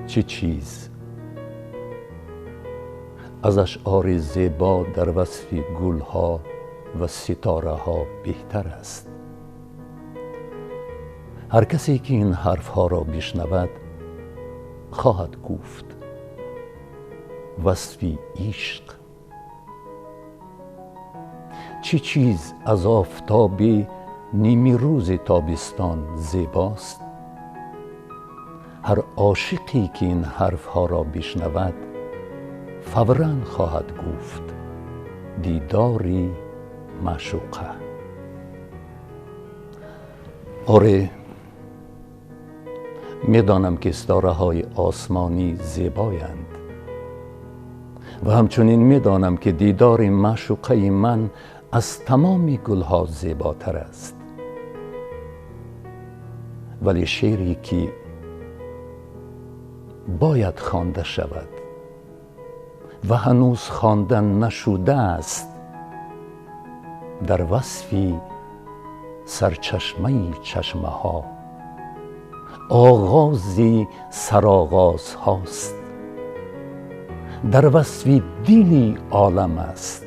چه چیز از اشعار زیبا در وصف گلها و ستاره ها بهتر است؟ هر کسی که این حرف ها را بشنود خواهد گفت وصف عشق. چه چیز از آفتاب نیمه روز تابستان زیباست؟ هر عاشقی که این حرف ها را بشنود فوراً خواهد گفت دیدار معشوقه. آره، میدانم که ستاره های آسمانی زیبایند و همچنین میدانم که دیدار معشوقه من از تمام گلها زیباتر است. ولی شعری که باید خوانده شود و هنوز خوانده نشده است در وصف سرچشمه چشمه ها آغاز سرآغاز هاست، در وصف دلی عالم است،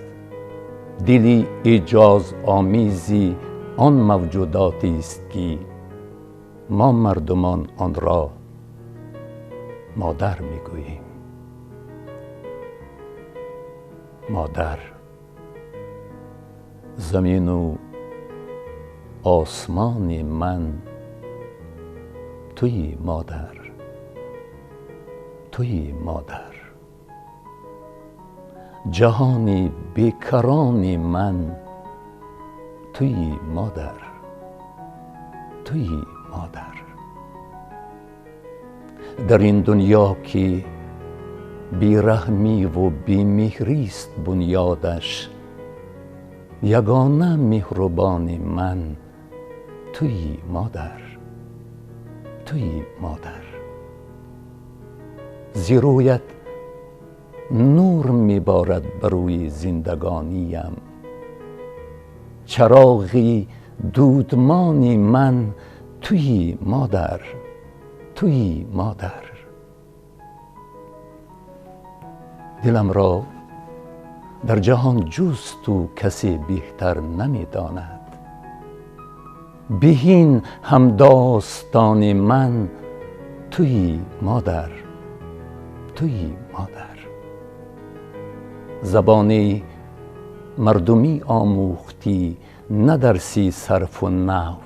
دلی اعجاز آمیزی آن موجوداتی است که ما مردمان آن را مادر میگوییم. مادر، زمین و آسمان من توی مادر، توی مادر. جهان بیکران من توی مادر، توی مادر. در این دنیا که بیرحمی و بیمهری است بنیادش، یگانه مهربان من توی مادر، توی مادر. ز رویت نور میبارد بر روی زندگانیم، چراغی دودمان من توی مادر، توی مادر. دلم را در جهان جز تو کسی بهتر نمیداند. بهین همداستان من توی مادر، توی مادر. زبان مردمی آموختی، ندرسی صرف و نحو.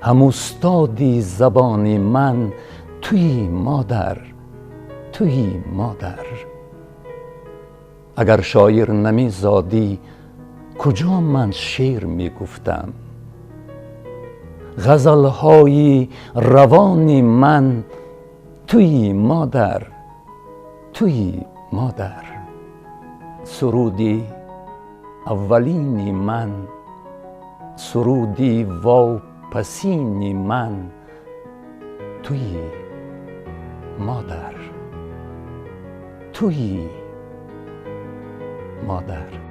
هم استادی زبان من توی مادر، توی مادر. اگر شاعر نمیزادی کجا من شعر میگفتم؟ غزلهای روان من توی مادر، توی مادر. سرودی اولین من، سرودی واپسین من توی مادر، توی مادر.